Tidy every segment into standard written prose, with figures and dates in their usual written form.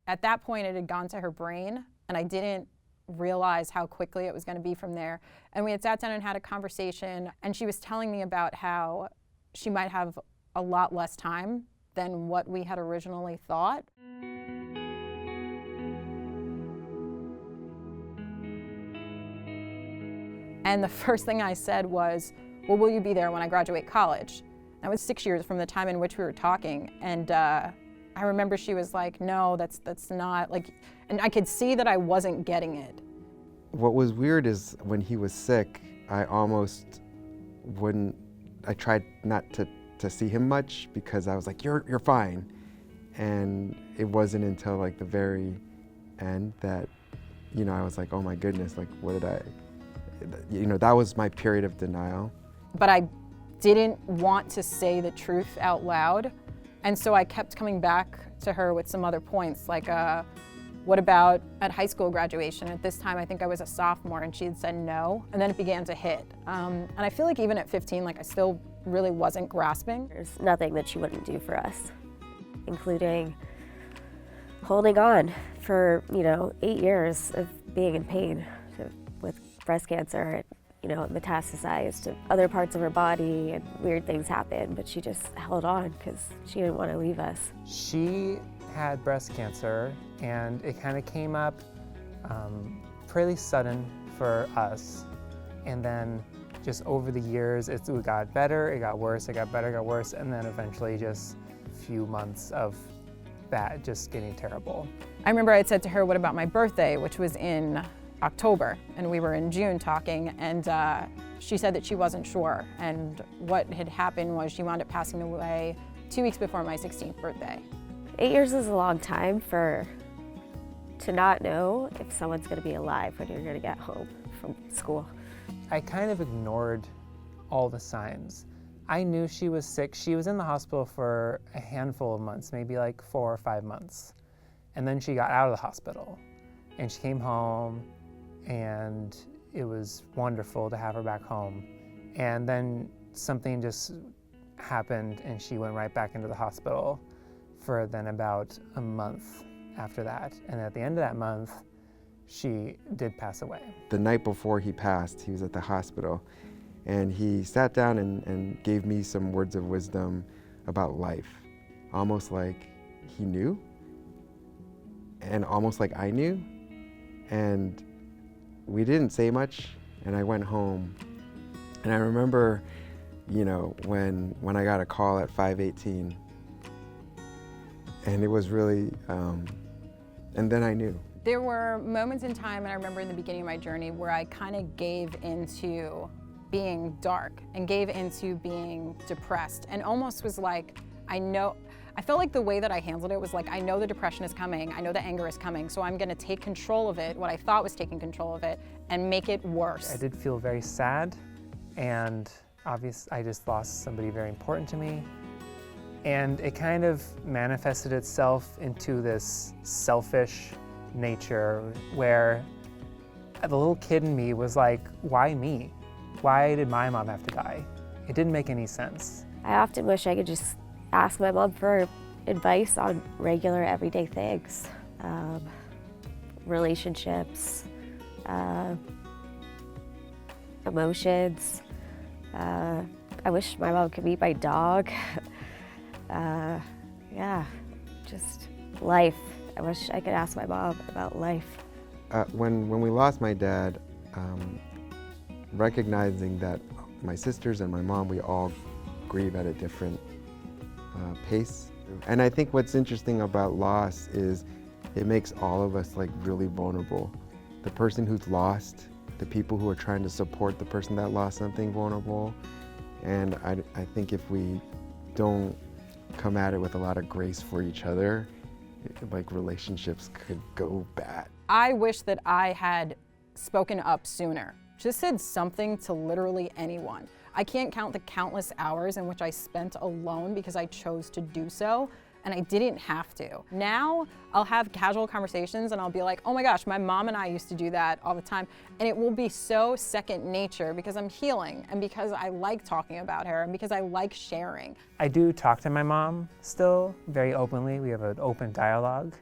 At that point, it had gone to her brain, and I didn't realize how quickly it was going to be from there. And we had sat down and had a conversation, and she was telling me about how she might have a lot less time than what we had originally thought. And the first thing I said was, well, will you be there when I graduate college? That was 6 years from the time in which we were talking. And I remember she was like, no, that's not, like, and I could see that I wasn't getting it. What was weird is when he was sick, I tried not to see him much because I was like, you're fine. And it wasn't until like the very end that, I was like, oh my goodness, like that was my period of denial. But I didn't want to say the truth out loud. And so I kept coming back to her with some other points, like, what about at high school graduation? At this time, I think I was a sophomore, and she had said no, and then it began to hit. And I feel like even at 15, like I still really wasn't grasping. There's nothing that she wouldn't do for us, including holding on for, 8 years of being in pain with breast cancer. Metastasized to other parts of her body and weird things happened, but she just held on because she didn't want to leave us. She had breast cancer, and it kind of came up pretty sudden for us. And then just over the years, it got better, it got worse, it got better, it got worse, and then eventually just a few months of that just getting terrible. I remember I had said to her, what about my birthday, which was in October, and we were in June talking, and she said that she wasn't sure. And what had happened was she wound up passing away 2 weeks before my 16th birthday. 8 years is a long time to not know if someone's going to be alive when you're going to get home from school. I kind of ignored all the signs. I knew she was sick. She was in the hospital for a handful of months, maybe like 4 or 5 months. And then she got out of the hospital, and she came home, and it was wonderful to have her back home. And then something just happened, and she went right back into the hospital for then about a month after that. And at the end of that month, she did pass away. The night before he passed, he was at the hospital, and he sat down and gave me some words of wisdom about life, almost like he knew, and almost like I knew. And we didn't say much, and I went home. And I remember, when I got a call at 5:18, and it was really, and then I knew. There were moments in time, and I remember in the beginning of my journey, where I kind of gave into being dark and gave into being depressed, and almost was like, I felt like the way that I handled it was like, I know the depression is coming, I know the anger is coming, so I'm gonna take control of it, what I thought was taking control of it, and make it worse. I did feel very sad, and obviously I just lost somebody very important to me. And it kind of manifested itself into this selfish nature where the little kid in me was like, why me? Why did my mom have to die? It didn't make any sense. I often wish I could just ask my mom for advice on regular everyday things, relationships, emotions. I wish my mom could meet my dog. Yeah, just life. I wish I could ask my mom about life. When we lost my dad, recognizing that my sisters and my mom, we all grieve at a different pace. And I think what's interesting about loss is it makes all of us like really vulnerable. The person who's lost, the people who are trying to support the person that lost something vulnerable. And I think if we don't come at it with a lot of grace for each other, like relationships could go bad. I wish that I had spoken up sooner. Just said something to literally anyone. I can't count the countless hours in which I spent alone because I chose to do so, and I didn't have to. Now, I'll have casual conversations and I'll be like, oh my gosh, my mom and I used to do that all the time, and it will be so second nature because I'm healing and because I like talking about her and because I like sharing. I do talk to my mom still very openly. We have an open dialogue.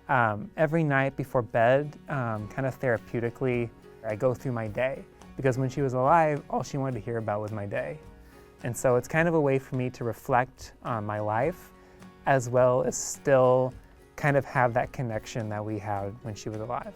Every night before bed, kind of therapeutically, I go through my day, because when she was alive, all she wanted to hear about was my day. And so it's kind of a way for me to reflect on my life, as well as still kind of have that connection that we had when she was alive.